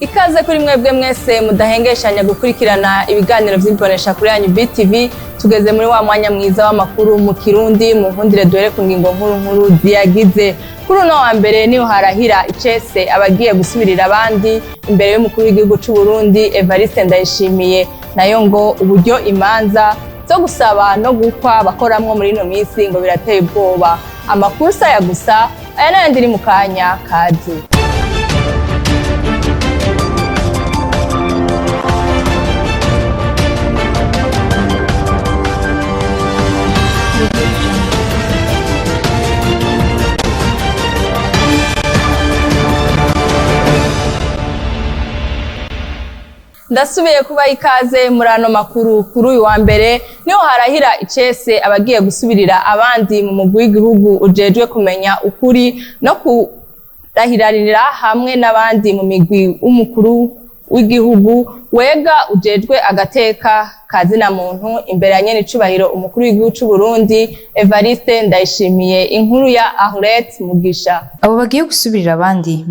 Ikaze kuri mwebwe mwese mudahengeshanya gukurikirana ibiganiro vy'imbonesha kuri yanyu BTV. Tugeze muri wa mwanya mwiza w'amakuru mu Kirundi, mu nkundire duhere ku ngingo nkuru ziyagize. Kuri uno wa mbere niho harahira icese abagiye gusubirira abandi imbere y'umukuru w'igihugu c'u Burundi Evariste Ndayishimiye. Nayo ngo uburyo imanza zo gusaba no gukwa bakoramwo muri ino misi ngo birateye ubwoba. Amakuru saya gusa aya nayandi ni mu kanya kazi. Ndasubiye kuba ikaze muri ano makuru. Kuri uyu wa mbere niho harahira icese abagiye gusubirira abandi mu mugwi w'igihugu ujejwe kumenya ukuri no kurahirarira hamwe n'abandi mu migwi w'umukuru w'igihugu wega ujejwe agateka kazina muntu imbere ya nyene icubahiro umukuru w'igihugu c'u Burundi Evariste Ndayishimiye. Inkuru ya Ahlet Mugisha. Abo bagiye gusubirira abandi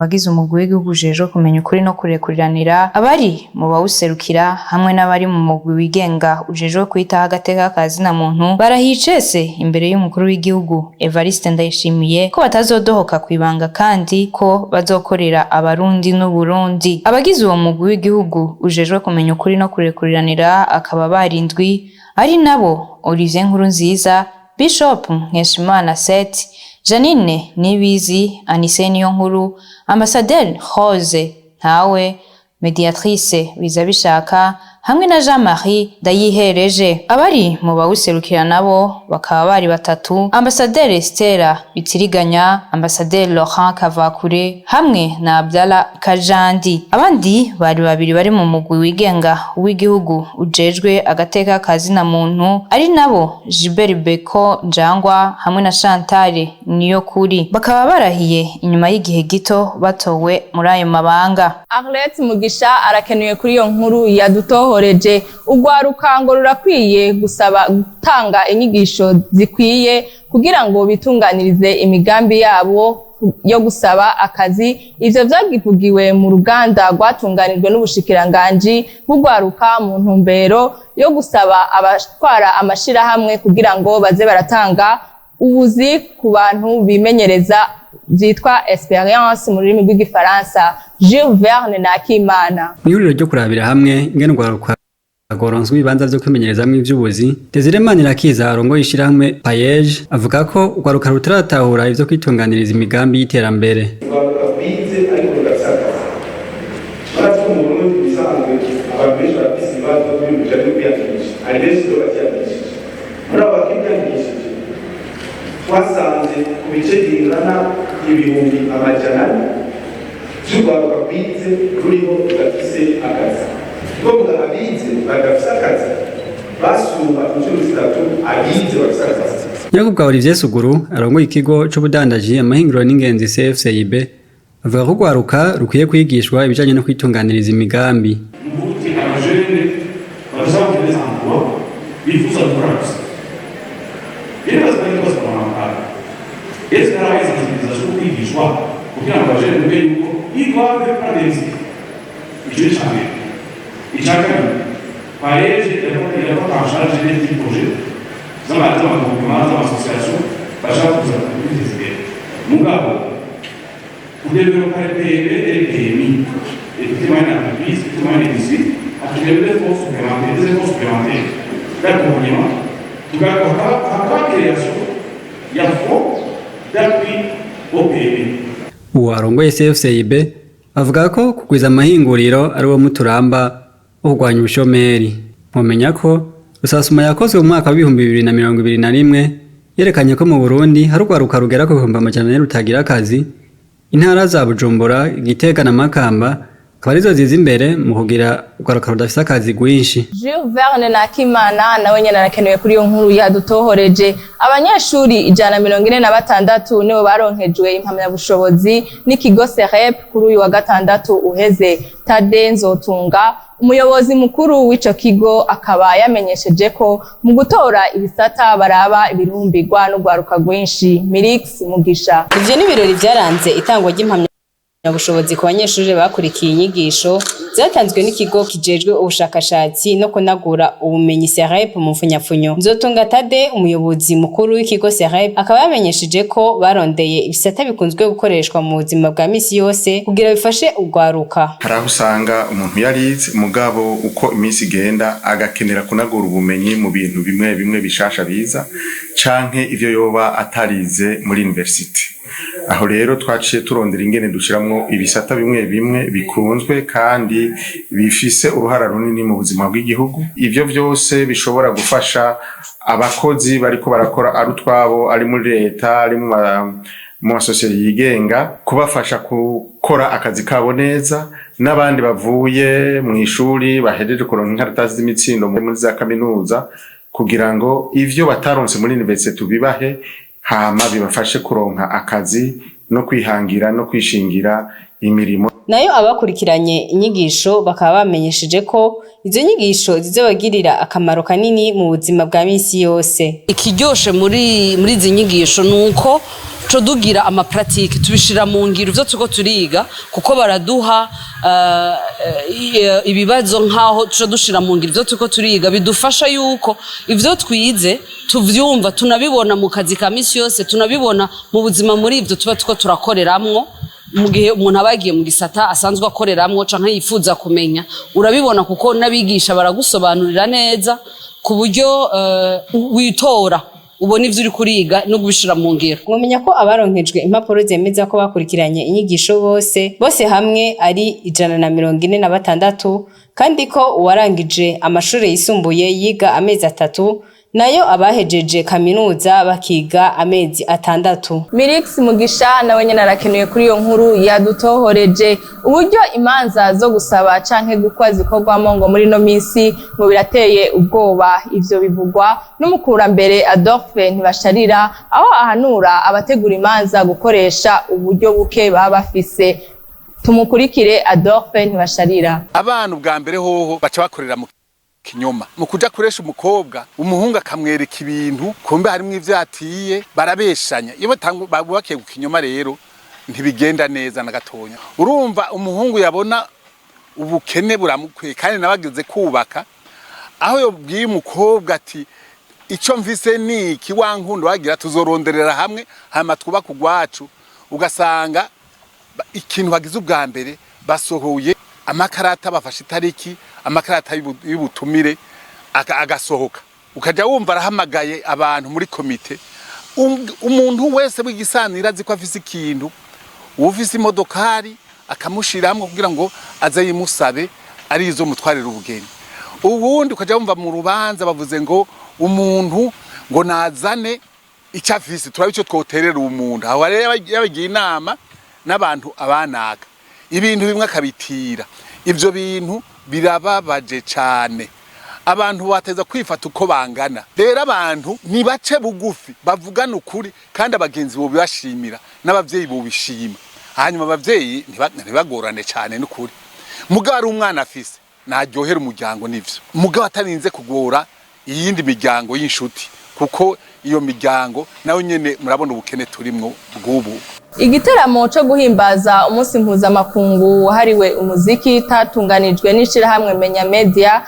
bagize umugwi w'igihugu ujejwe kumenya ukuri no kurekuriranira abari mu bawuserukira hamwe n'abari mu mugwi wigenga ujejwe kwitaho agateka kazina muntu barahicese imbere y'umukuru w'igihugu Evariste Ndayishimiye ko batazodohoka kwibanga kandi ko bazokorera abarundi n'Uburundi. Abagize uwo mugwi w'igihugu ujejwe kumenya ukuri no kurekuriranira akaba barindwi ari nabo Olivier Nkurunziza, Bishop Nkeshimana Seth, Janine Nibizi, Anise Niyonkuru, Ambassadeur Rose Ntawe, Mediatrice Bizabishaka hamwe na Jean-Marie Ndayihereje. Abari mu bawuserukira nabo bakaba bari batatu: Ambassadeur Stella Bitiriganya, Ambassadeur Laurent Kavakure hamwe na Abdallah Kajandi. Abandi bari babiri bari mu mugwi wigenga w'igihugu ujejwe agateka kazina muntu ari nabo Gilbert Beko Njangwa hamwe na Chantal Niyokuri. Bakaba barahiye inyuma y'igihe gito batowe muri ayo mabanga. Ahlet Mugisha arakenuye kuri iyo nkuru yadutohoreje. Ugwaruka ngo rurakwiye gusaba gutanga inyigisho zikwiye kugira ngo bitunganirize imigambi yabo yo gusaba akazi. Ivyo vyagivugiwe mu ruganda rwatunganijwe n'ubushikiranganji bw'ugwaruka mu ntumbero yo gusaba abatwara amashirahamwe kugira ngo baze baratanga ubuzi ku bantu bimenyereza zitwa experience mu rurimi rw'igifaransa. Jules Verne Nakimana. Mw'ihuriro ryo kurabira hamwe ingene ugwaruka agoronswe ibibanza vyo kwimenyerezamwo ivy'ubuzi, Desire Manirakiza arongoye ishirahamwe Payeje avuga ko ugwaruka rutaratahura ivyo kwitunganiriza imigambi y'iterambere. Ugwaruka bize ariko rudasaka bazi ko mu Burundi bisanzwe abantu benshi bafise ibibazo by'ibijanye no kwiyandikisha, hari benshi batiyandikishije. Muri abo bakiyandikishije twasanze ku bice bingana ibihumbi amajana vy'ugwaruka bize ruriho rudafise akazi. Kuko abize badafise akazi basumba inshuro zitatu abize bafise akazi. Nyakubwa Olivier Suguru arongoye ikigo c'ubudandaji amahinguriro n'ingenzi CFCIB avuga ko ugwaruka rukwiye kwigishwa ibijanye no kwitunganiriza imigambi. Muti abajene bazaba des emplois bifuza gukora gusa. Ibibazo byose baramara. Ese narabize kwigisha kwigishwa kugira ngo abajene mbe yuko igwave pradezi. Icyo cyane. Icyaka Payeje yarafata en charge des projets z'amasosiyasiyo bashaka kuza kwiteza imbere. Mugabo kudevelopa PMI et moyens d'entreprise, et moyens d'industrie, à développer des forces supplémentaires d'accompagnement, tugakora création ya fonds d'appui au PMI. Uwo arongoye CFCIB avuga ko kugwiza amahinguriro ari wo muturamba wo kurwanya ubushomeri. Mumenya ko rusasuma yakozwe mu mwaka wa 2021 yerekanye ko mu Burundi hari ugwaruka rugera ku 100,000 rutagira akazi. Intara za Bujumbura, Gitega na Makamba akaba arizo ziza imbere mu kugira ugwaruka rudafise akazi gwinshi. Jules Verne Nakimana nawe nyene arakenuye kuri iyo nkuru yadutohoreje. Abanyeshuri 146 nibo baronkejwe impamyabushobozi n'ikigo Serep kuri uyu wa gatandatu uheze. Tade Nzotunga umuyobozi mukuru w'ico kigo akaba yamenyesheje ko mu gutora ibisata baraba ibirumbirwa n'ugwaruka rwinshi. Mirix Mugisha. Ivyo ni birori vyaranze itangwa ry'impamya ubushobozi ku banyeshuri bakurikiye inyigisho zatanzwe n'ikigo kijejwe ubushakashatsi no kunagura ubumenyi CREP mu mfunyapfunyo. Nzotunga Tade, umuyobozi mukuru w'ikigo CREP, akaba yamenyesheje ko barondeye ibisata bikunzwe gukoreshwa mu buzima bwa misi yose kugira bifashe ugwaruka. Haraho usanga umuntu yarize mugabo uko iminsi igenda agakenera kunagura ubumenyi mu bintu bimwe bimwe bishasha biza canke ivyo yoba atarize muri university. Aho rero twaciye turondera ingene dushiramwo ibisata bimwe bimwe bikunzwe kandi bifise uruhara runini mu buzima bw'igihugu. Ivyo vyose bishobora gufasha abakozi bariko barakora ari utwabo, ari muri leta, ari mu masosiyete yigenga, kubafasha gukora akazi kabo neza, n'abandi bavuye mu ishuri bahejeje kuronka inkaratasi z'imitsindo muri za kaminuza kugira ngo ivyo bataronse muri university tubibahe hama bibafashe kuronka akazi no kwihangira no kwishingira imirimo. Nayo abakurikiranye inyigisho bakaba bamenyesheje ko izo nyigisho zizobagirira akamaro kanini mu buzima bwa misi yose. Ikiryoshe muri izi nyigisho nuko tudugira amapratique tubishira mu ngiro ivyo tuko turiga kuko baraduha ibibazo nkaho tuco dushira mu ngiro ivyo tuko turiga bidufasha yuko ivyo twize tuvyumva tunabibona mu kazi ka misi yose tunabibona mu buzima muri ivyo tuba tuko turakoreramwo mu gihe umuntu abagiye mu gisata asanzwe akoreramwo canke yifuza kumenya urabibona kuko nabigisha baragusobanurira neza ku buryo witora ubona ivyo uri kuriga no kubishira mu ngiro. Mwomenya ko abaronkejwe impapuro zemeza ko bakurikiranye inyigisho bose hamwe ari 146 kandi ko uwarangije amashuri yisumbuye yiga amezi 3 nayo abahejeje kaminuza bakiga amezi 6. Mirix Mugisha nawe nyene arakenuye kuri iyo nkuru yadutohoreje uburyo imanza zo gusaba canke gukwa zikorwamo ngo muri no misi ngo birateye ubwoba. Ivyo bivugwa n'umukurambere Adolphe Ntibasharira aho ahanura abategura imanza gukoresha uburyo buke baba bafise. Tumukurikire Adolphe Ntibasharira. Abantu bwa mbere hoho baca bakorera mu kinyoma mu kuja kuresha umukobwa umuhungu akamwereka ibintu kumbe harimo ivyatiye barabeshanya iyo babubakiye ku kinyoma rero ntibigenda neza na gatonya. Urumva umuhungu yabona ubukene buramukwiye kandi nabageze kubaka aho yobwiye umukobwa ati ico mvise niki wankundo wagira tuzoronderera hamwe hama twubaka ugwacu ugasanga ikintu bagize ubwa mbere basohoye amakarata bafashe itariki amakarata y'ubutumire agasohoka ukaja wumva arahamagaye abantu muri komite umuntu wese w'igisanira azi ko afise ikintu ufise imodokari akamushiramwe kugira ngo aze yimusabe ari izo mutwarira ubugeni. Ubundi ukaja wumva mu rubanza bavuze ngo umuntu ngo nazane icafise turabico twoterera umuntu aho rero yabagiye inama n'abantu abanaga ibintu bimwe akabitira. Ivyo bintu birababaje cane. Abantu bateza kwifata uko bangana. Rero abantu nibace bugufi bavugana ukuri kandi abagenzi bo bibashimira n'abavyeyi bo bishima. Hanyuma abavyeyi ntibagorane cane n'ukuri. Mugabo ari umwana afise naryohera umuryango nivyo. Mugabo atarinze kugora iyindi miryango y'inshuti kuko iyo miryango nayo nyene murabona ubukene turimwo bw'ubu. Igiteramo cyo guhimbaza umunsi mpuzamakungu wahariwe umuziki tatunganijwe n'ishirahamwe Menya Media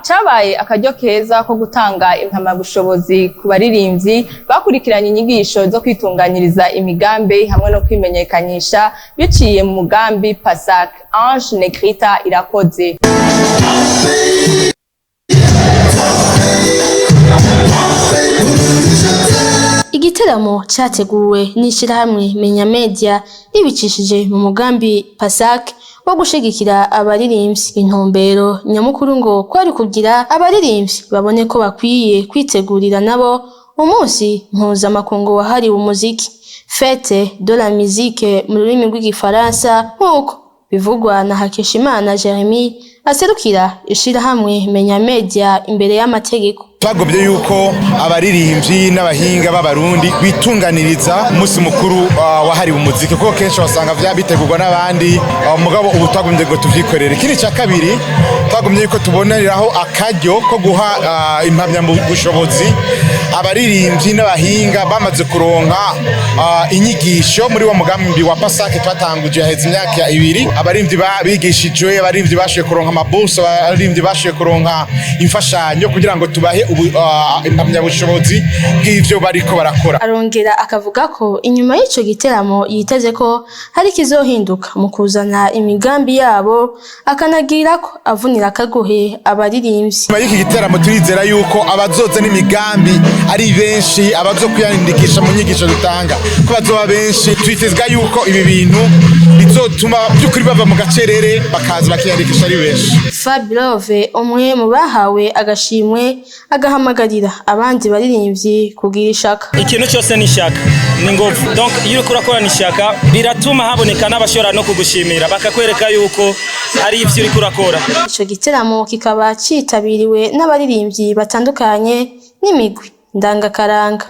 cabaye akaryo keza ko gutanga impamyabushobozi ku baririmbyi bakurikiranye inyigisho zo kwitunganyiriza imigambi hamwe no kwimenyekanisha biciye mu mugambi PASAC. Ange Negrita irakoze. Igiteramo cyateguwe n'ishirahamwe Menya Media ribicishije mu mugambi PASAC wo gushigikira abaririmbyi. Intumbero nyamukuru ngo kwari kugira abaririmbyi babone ko bakwiye kwitegurira nabo umunsi mpuzamakungu wahariwe umuziki, Fête de la musique mu rurimi rw'igifaransa nk'uko bivugwa na Hakeshimana Jeremy aserukira ishirahamwe Menya Media imbere y'amategeko. Twagobye yuko abaririmbyi n'abahinga b'abarundi bitunganiriza umunsi mukuru wahariwe umuziki kuko kenshi wasanga bitegurwa n'abandi mugabo ubu twagomye ngo tuvyikorere. Ikindi cya kabiri twagomye yuko tuboneraho akaryo ko guha impamyabushobozi abaririmbyi n'abahinga bamaze kuronka inyigisho muri wa mugambi wa Pasake twatanguje haheze imyaka 2 abaririmbyi bigishijwe abaririmbyi bashoboye kuronka amabuso abaririmbyi bashoboye kuronka imfashanyo kugira ngo tubahe impamyabushobozi bw'ivyo bariko barakora. Arongera akavuga ko inyuma y'ico giteramo yiteze ko hari kizohinduka mu kuzana imigambi yabo akanagira ko avunira akagohe abaririmbyi. Nyuma y'iki giteramo turizera yuko abazoza n'imigambi ari benshi abazokwiyandikisha mu nyigisho dutanga ko bazoba benshi twitezga yuko ibi bintu bizotuma byukuri bava mu gacerere bakaza bakiyandikisha ari benshi. Fabilove umwe mu bahawe agashimwe agahamagarira abandi baririmbyi kugira ishaka. Ikintu cyose ni ishaka ni ngovu, donc iyo uriko urakora ishaka biratuma haboneka n'abashora no kugushimira bakakwereka yuko ari ivyo uriko urakora. Ico giteramo kikaba citabiriwe n'abaririmbyi batandukanye n'imigwi ndangakaranga.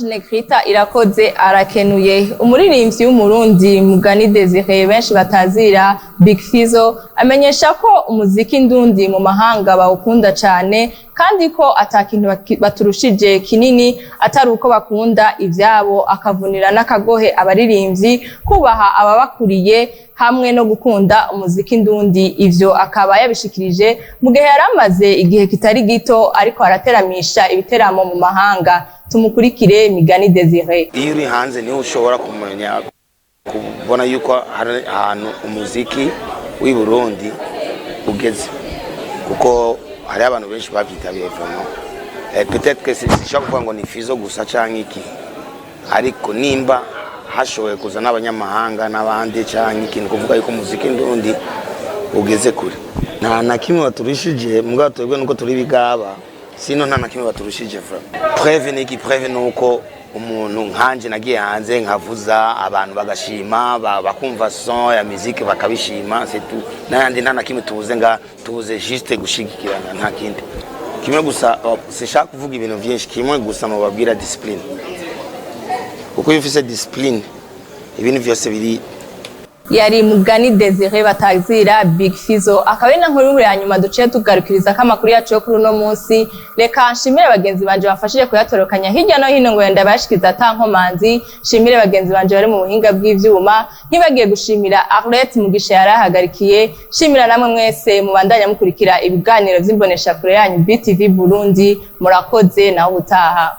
Negrita Irakoze arakenuye. Umuririmbyi w'umurundi Mugani Desire benshi batazira Big Fizzo amenyesha ko umuziki ndundi mu mahanga bawukunda cyane kandi ko atakintu baturushije kinini atari uko bakunda ivyabo, akavunira n'akagohe abaririmbyi kubaha ababakuriye hamwe no gukunda umuziki ndundi. Ivyo akaba yabishikirije mu gihe yaramaze igihe kitari gito ariko arateramisha ibiteramo mu mahanga. Tumukurikire Migani Desire. Iyo uri hanze niho ushobora kumenya kubona yuko hari ahantu umuziki w'i Burundi ugeze, kuko hari abantu benshi bavyitabiye vraiment. Peut-être que c'est chaque fois ngo ni Fizzo gusa canke iki, ariko nimba hashoboye kuza n'abanyamahanga n'abandi canke ikintu kuvuga yuko umuziki ndundi ugeze kure. Nta na kimwe baturishije mugabo twebwe nuko turi bigaba, sino nta na kimwe baturushije vraiment. Preuve nuko umuntu nkanje nagiye hanze nkavuza abantu bagashima bakumva son ya musique bakabishima, c'est tout. Nandi nta na kimwe tubuze nga tubuze juste gushigikirana nta kindi. Kimwe gusa sishaka kuvuga ibintu byinshi, kimwe gusa no babwira discipline. Uko yufise discipline ibintu byose biri. Yari Mugani Desire batazira Big Fizzo. Akabe na nkuru ya nyuma duciye tugarukiriza kamakuru yacu yo kuri no munsi. Reka nshimire bagenzi banje bafashije kuyatorokanya hirya no hino ngo yenda bashikiza tankomanzi. Nshimire bagenzi banje bari mu buhinga bw'ivyuma, ntibagiye gushimira Arlette Mugisha yarahagarikiye. Nshimira namwe mwese mubandanya mukurikira ibiganiro vy'imbonesha kure yanyu BTV Burundi. Murakoze naho utaha.